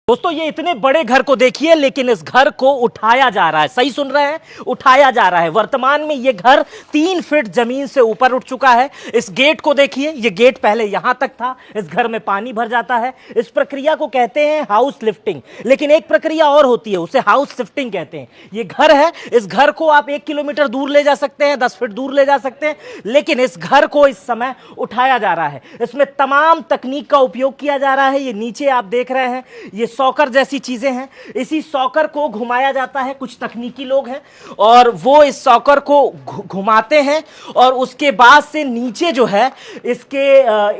दोस्तों ये इतने बड़े घर को देखिए, लेकिन इस घर को उठाया जा रहा है। सही सुन रहे हैं, उठाया जा रहा है। वर्तमान में ये घर 3 फीट जमीन से ऊपर उठ चुका है। इस गेट को देखिए, ये गेट पहले यहां तक था। इस घर में पानी भर जाता है। इस प्रक्रिया को कहते हैं हाउस लिफ्टिंग, लेकिन एक प्रक्रिया और होती है, उसे हाउस शिफ्टिंग कहते हैं। ये घर है, इस घर को आप 1 किलोमीटर दूर ले जा सकते हैं, 10 फीट दूर ले जा सकते हैं, लेकिन इस घर को इस समय उठाया जा रहा है। इसमें तमाम तकनीक का उपयोग किया जा रहा है। ये नीचे आप देख रहे हैं, ये सॉकर जैसी चीजें हैं। इसी सॉकर को घुमाया जाता है। कुछ तकनीकी लोग हैं और वो इस सॉकर को घुमाते हैं और उसके बाद से नीचे जो है इसके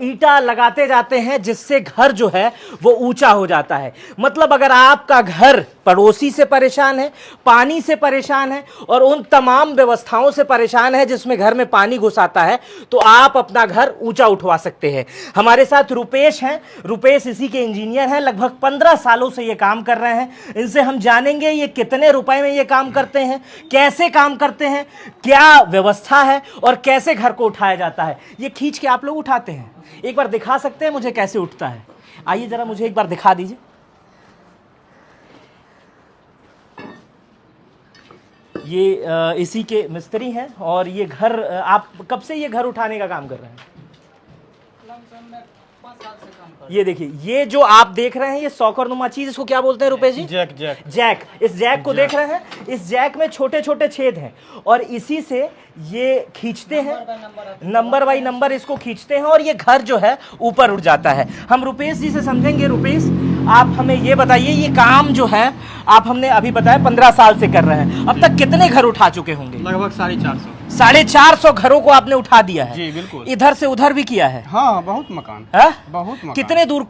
ईंटा लगाते जाते हैं, जिससे घर जो है वो ऊंचा हो जाता है। मतलब अगर आपका घर पड़ोसी से परेशान है, पानी से परेशान है और उन तमाम व्यवस्थाओं से परेशान है जिसमें घर में पानी घुस आता है, तो आप अपना घर ऊंचा उठवा सकते हैं। हमारे साथ रुपेश हैं। रुपेश इसी के इंजीनियर हैं। लगभग 15 सालों से ये काम कर रहे हैं। इनसे हम जानेंगे ये कितने रुपए में ये काम करते हैं, कैसे काम करते हैं, क्या व्यवस्था है और कैसे घर को उठाया जाता है। ये खींच के आप लोग उठाते हैं, एक बार दिखा सकते हैं मुझे कैसे उठता है? आइए जरा मुझे एक बार दिखा दीजिए। ये इसी के मिस्त्री हैं और ये घर, आप कब से ये घर उठाने का काम कर रहे हैं? ये देखिए, ये जो आप देख रहे हैं ये सॉकरनुमा चीज, इसको क्या बोलते हैं Rupesh ji? Jack jack jack. इस जैक को देख रहे हैं, इस जैक में छोटे छोटे छेद हैं और इसी से ये खींचते हैं, नंबर बाई नंबर इसको खींचते हैं और ये घर जो है ऊपर उठ जाता है। हम रुपेश जी से समझेंगे। रुपेश, आप हमें ये बताइए, ये काम जो है आप हमने अभी बताया 15 साल से कर रहे हैं, अब तक कितने घर उठा चुके होंगे? लगभग 450। 450 घरों को आपने उठा दिया है? जी बिल्कुल। इधर से उधर भी किया है? हाँ, बहुत मकान है? बहुत मकान। कितने दूर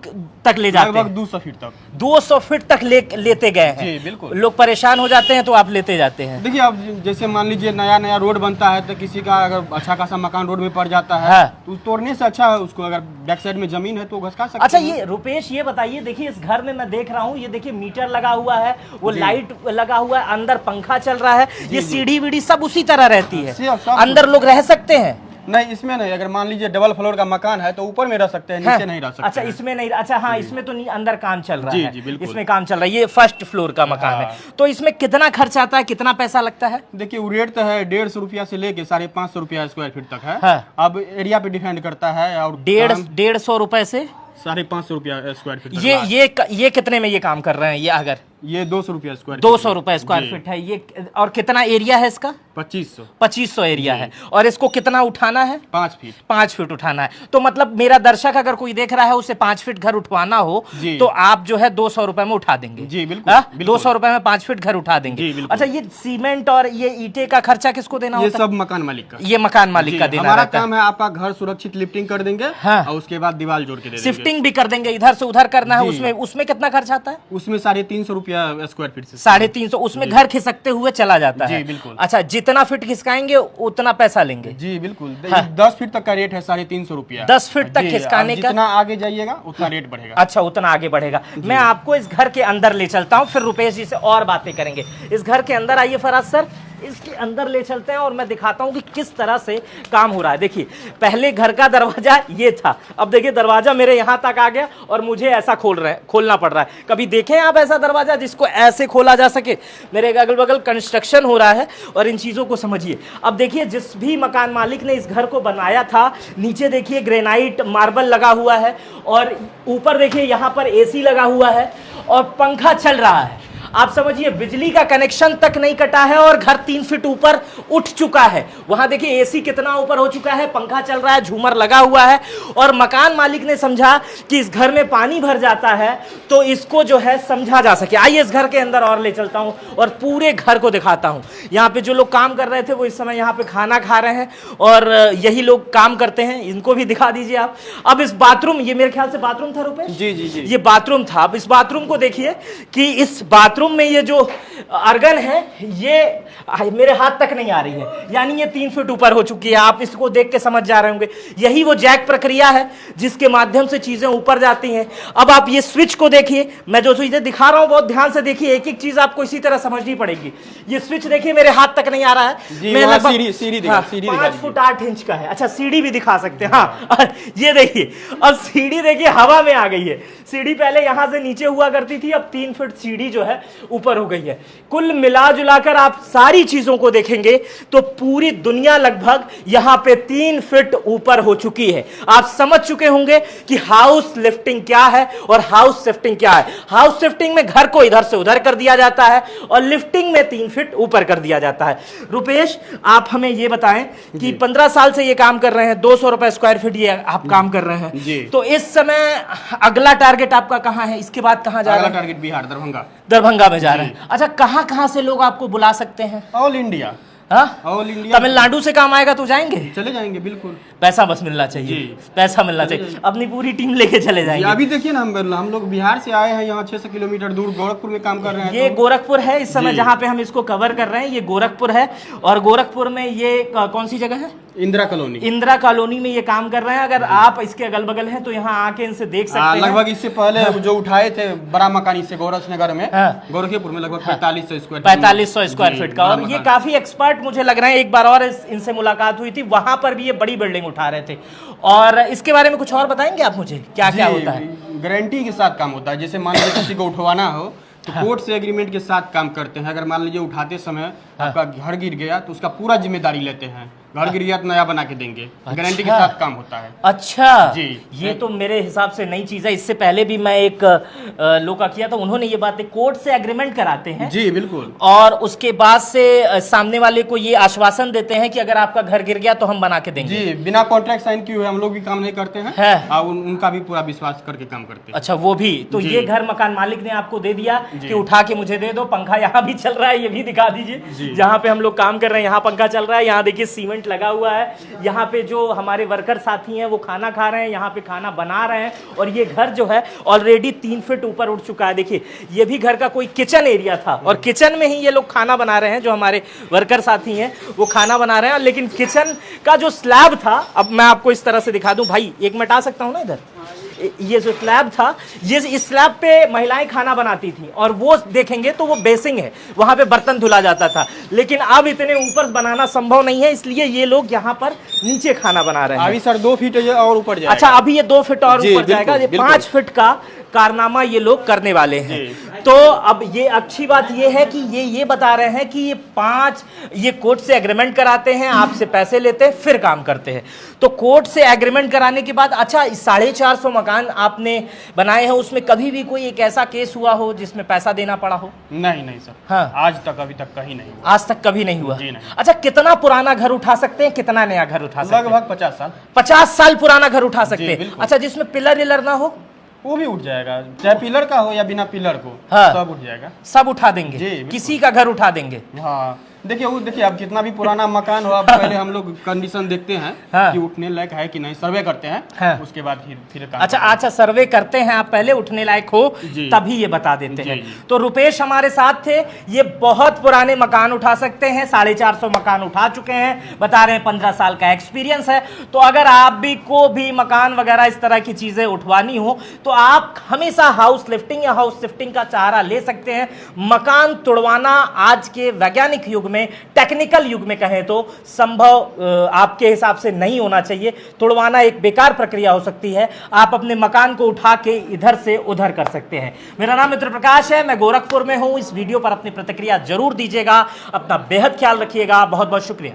तक ले जाते हैं? लगभग 200 फीट तक। 200 फीट तक लेते गए हैं? जी बिल्कुल। लोग परेशान हो जाते हैं तो आप लेते जाते हैं? देखिए, अब जैसे मान लीजिए नया नया रोड बनता है तो किसी का अगर अच्छा खासा मकान रोड में पड़ जाता है, हाँ। तो तोड़ने से अच्छा है उसको, अगर बैक साइड में जमीन है तो घसका सकते अच्छा, हैं। ये रुपेश ये बताइए, देखिए इस घर में मैं देख रहा हूँ, ये देखिए मीटर लगा हुआ है, वो लाइट लगा हुआ है, अंदर पंखा चल रहा है, ये सीढ़ी वीढ़ी सब उसी तरह रहती है, सब अंदर लोग रह सकते हैं? नहीं, इसमें नहीं। अगर मान लीजिए डबल फ्लोर का मकान है तो ऊपर में रह सकते हैं, नीचे नहीं रह सकते। अच्छा, इसमें नहीं। अच्छा हाँ, इसमें तो नहीं, अंदर काम चल रहा है। जी बिल्कुल। इसमें काम चल रहा है। ये फर्स्ट फ्लोर का मकान है, तो इसमें कितना खर्च आता है, कितना पैसा लगता है? देखिए, वो रेट तो है 150 रुपया से लेके 550 रुपया स्क्वायर फीट तक है। हाँ। अब एरिया पे डिपेंड करता है। और 150 रुपए से 550 रुपया स्क्वायर फीट। ये कितने में ये काम कर रहे हैं? ये अगर ये 200 रुपया स्क्वायर 200 रुपए स्क्वायर फीट है ये, और कितना एरिया है इसका? 2500 एरिया है। और इसको कितना उठाना है? 5 फीट उठाना है। तो मतलब मेरा दर्शक अगर कोई देख रहा है, उसे 5 फीट घर उठवाना हो तो आप जो है 200 रुपए में उठा देंगे? जी बिल्कुल। 200 रुपए में 5 फीट घर उठा देंगे। अच्छा, ये सीमेंट और ये ईंटे का खर्चा किसको देना होता है? ये सब मकान मालिक का। ये मकान मालिक का देना हमारा रहता है। काम है आपका घर सुरक्षित लिफ्टिंग कर देंगे। हाँ। और उसके बाद दीवार जोड़ के दे देंगे। शिफ्टिंग भी कर देंगे, इधर से उधर करना है, उसमें कितना खर्च आता है? उसमें 350 रुपया स्क्वायर फीट। 350, उसमें घर खिसकते हुए चला जाता है? जी बिल्कुल। अच्छा, जितना फीट खिसकाएंगे उतना पैसा लेंगे? जी बिल्कुल। हाँ। 10 फीट तक का रेट है 350 रुपया। 10 फीट तक खिसकाने का? जितना आगे जाइएगा उतना रेट बढ़ेगा। अच्छा, उतना आगे बढ़ेगा। मैं आपको इस घर के अंदर ले चलता हूँ, फिर रुपेश जी से और बातें करेंगे। इस घर के अंदर आइए फराज सर, इसके अंदर ले चलते हैं और मैं दिखाता हूं कि किस तरह से काम हो रहा है। देखिए, पहले घर का दरवाजा ये था, अब देखिए दरवाजा मेरे यहां तक आ गया और मुझे ऐसा खोलना पड़ रहा है। कभी देखें आप ऐसा दरवाजा जिसको ऐसे खोला जा सके? मेरे अगल बगल कंस्ट्रक्शन हो रहा है और इन चीजों को समझिए। अब देखिए, जिस भी मकान मालिक ने इस घर को बनाया था, नीचे देखिए ग्रेनाइट मार्बल लगा हुआ है और ऊपर देखिए यहां पर एसी लगा हुआ है और पंखा चल रहा है। आप समझिए, बिजली का कनेक्शन तक नहीं कटा है और घर 3 फीट ऊपर उठ चुका है। वहां देखिए एसी कितना ऊपर हो चुका है, पंखा चल रहा है, झूमर लगा हुआ है और मकान मालिक ने समझा कि इस घर में पानी भर जाता है तो इसको जो है समझा जा सके। आइए इस घर के अंदर और ले चलता हूं और पूरे घर को दिखाता हूं। यहाँ पे जो लोग काम कर रहे थे वो इस समय यहाँ पे खाना खा रहे हैं और यही लोग काम करते हैं, इनको भी दिखा दीजिए आप। अब इस बाथरूम, ये मेरे ख्याल से बाथरूम था रुपेश? जी जी जी, ये बाथरूम था। अब इस बाथरूम को देखिए कि इस बाथरूम में ये जो अर्गन है, ये मेरे हाथ तक नहीं आ रही है, यानी ये 3 फीट ऊपर हो चुकी है। आप इसको देख के समझ जा रहे होंगे, यही वो जैक प्रक्रिया है जिसके माध्यम से चीजें ऊपर जाती हैं। अब आप ये स्विच को देखिए, मैं जो चीजें दिखा रहा हूं बहुत ध्यान से देखिए, एक एक चीज आपको इसी तरह समझनी पड़ेगी। ये स्विच देखिए मेरे हाथ तक नहीं आ रहा है, मैं लगभग 5 फुट 8 इंच का है। अच्छा सीढ़ी भी दिखा सकते हैं, हाँ ये देखिए, अब सीढ़ी देखिए हवा में आ गई है। सीढ़ी पहले यहां से नीचे हुआ करती थी, अब 3 फीट सीढ़ी जो है ऊपर हो गई है। कुल मिला जुलाकर आप सारी चीजों को देखेंगे तो पूरी दुनिया लगभग यहां पे 3 फीट ऊपर हो चुकी है। आप समझ चुके होंगे कि हाउस लिफ्टिंग क्या है और हाउस शिफ्टिंग क्या है। हाउस शिफ्टिंग में घर को इधर से उधर कर दिया जाता है और लिफ्टिंग में 3 फीट ऊपर कर दिया जाता है। रुपेश, आप हमें ये बताएं कि 15 साल से ये काम कर रहे हैं, 200 रुपए स्क्वायर फीट ये आप काम कर रहे हैं जी। तो इस समय अगला टारगेट आपका कहाँ है, इसके बाद कहाँ जा रहे हैं? टारगेट बिहार, दरभंगा। दरभंगा में जा रहे हैं। अच्छा, कहाँ कहाँ से लोग आपको बुला सकते हैं? All India. हाँ? All India. तमिलनाडु से काम आएगा तो जाएंगे? चले जाएंगे बिल्कुल। पैसा बस मिलना चाहिए, पैसा मिलना चाहिए, अपनी पूरी टीम लेके चले जाएंगे। अभी देखिए ना, हम लोग बिहार से आए हैं, यहाँ 600 किलोमीटर दूर गोरखपुर में काम कर रहे हैं। ये गोरखपुर है इस समय जहाँ पे हम इसको कवर कर रहे हैं, ये गोरखपुर है। और गोरखपुर में ये कौन सी जगह है? इंदिरा कॉलोनी। इंदिरा कॉलोनी में ये काम कर रहे हैं। अगर आप इसके अगल बगल हैं तो यहाँ आके इनसे देख सकते हैं। लगभग इससे पहले जो उठाए थे बड़ा मकान इससे गोरखनगर में, गोरखपुर में लगभग 4500 स्क्वायर फीट का, और ये काफी एक्सपर्ट मुझे लग रहे हैं। एक बार और इनसे मुलाकात हुई थी, वहां पर भी ये बड़ी बिल्डिंग उठा रहे थे। और इसके बारे में कुछ और बताएंगे आप मुझे, क्या क्या होता है? गारंटी के साथ काम होता है। जैसे मान लीजिए किसी को उठवाना हो तो कोर्ट से एग्रीमेंट के साथ काम करते हैं। अगर मान लीजिए उठाते समय आपका घर गिर गया तो उसका पूरा जिम्मेदारी लेते हैं। घर गिर गया तो नया बना के देंगे। गारंटी के साथ काम होता है। अच्छा जी, ये तो मेरे हिसाब से नई चीज है। इससे पहले भी मैं एक लोग का किया था, उन्होंने ये बातें कोर्ट से एग्रीमेंट कराते हैं। जी बिल्कुल। और उसके बाद से सामने वाले को ये आश्वासन देते हैं कि अगर आपका घर गिर गया तो हम बना के देंगे। जी, बिना कॉन्ट्रैक्ट साइन किए हुए हम लोग भी काम नहीं करते हैं और उनका भी पूरा विश्वास करके काम करते हैं। अच्छा, वो भी तो ये घर मकान मालिक ने आपको दे दिया कि उठा के मुझे दे दो। पंखा यहाँ भी चल रहा है, ये भी दिखा दीजिए। जहाँ पे हम लोग काम कर रहे हैं यहाँ पंखा चल रहा है। यहाँ देखिए सीमेंट लगा हुआ है। यहाँ पे जो हमारे वर्कर साथी हैं वो खाना खा रहे हैं, यहाँ पे खाना बना रहे हैं। और ये घर जो है ऑलरेडी 3 फीट ऊपर उठ चुका है। देखिए ये भी घर का कोई किचन एरिया था और किचन में ही ये लोग खाना बना रहे हैं। जो हमारे वर्कर साथी हैं वो खाना बना रहे हैं, लेकिन किचन का जो स्लैब था, अब मैं आपको इस तरह से दिखा दूं भाई, एक मिनट आ सकता हूं ना इधर। ये जो स्लैब था, ये इस स्लैब पे महिलाएं खाना बनाती थी और वो देखेंगे तो वो बेसिंग है, वहां पे बर्तन धुला जाता था। लेकिन अब इतने ऊपर बनाना संभव नहीं है, इसलिए ये लोग यहाँ पर नीचे खाना बना रहे हैं। अभी सर 2 फीट और ऊपर जाएगा। अच्छा, अभी ये 2 फीट और ऊपर जाएगा। ये 5 फीट का कारनामा ये लोग करने वाले हैं। तो अब ये अच्छी बात ये है कि ये बता रहे हैं कि ये कोर्ट से एग्रीमेंट कराते हैं, आपसे पैसे लेते हैं, फिर काम करते हैं। तो कोर्ट से एग्रीमेंट कराने के बाद, अच्छा 450 मकान आपने बनाए हैं, उसमें कभी भी कोई एक ऐसा केस हुआ हो जिसमें पैसा देना पड़ा हो? नहीं सर। हाँ, आज तक अभी तक कहीं नहीं हुआ। आज तक कभी नहीं हुआ? जी नहीं। अच्छा, कितना पुराना घर उठा सकते हैं, कितना नया घर उठा सकते हैं? लगभग 50 साल। 50 साल पुराना घर उठा सकते हैं। अच्छा, जिसमें पिलर विलर ना हो वो भी उठ जाएगा, चाहे पिलर का हो या बिना पिलर को। हाँ, सब उठ जाएगा। सब उठा देंगे जी, किसी का घर उठा देंगे। हाँ देखिए अब कितना भी पुराना मकान हो, अब पहले हम लोग कंडीशन देखते हैं कि उठने लायक है कि नहीं, सर्वे करते हैं। उसके बाद फिर अच्छा सर्वे करते हैं आप, पहले उठने लायक हो तभी ये बता देते हैं। तो रुपेश हमारे साथ थे, ये बहुत पुराने मकान उठा सकते हैं, 450 मकान उठा चुके हैं, बता रहे हैं 15 साल का एक्सपीरियंस है। तो अगर आप भी को भी मकान वगैरह इस तरह की चीजें उठवानी हो तो आप हमेशा हाउस लिफ्टिंग या हाउस शिफ्टिंग का सहारा ले सकते हैं। मकान तोड़वाना आज के वैज्ञानिक युग में, टेक्निकल युग में कहें तो संभव आपके हिसाब से नहीं होना चाहिए। तोड़वाना एक बेकार प्रक्रिया हो सकती है। आप अपने मकान को उठा के इधर से उधर कर सकते हैं। मेरा नाम मित्र प्रकाश है, मैं गोरखपुर में हूं। इस वीडियो पर अपनी प्रतिक्रिया जरूर दीजिएगा। अपना बेहद ख्याल रखिएगा। बहुत बहुत शुक्रिया।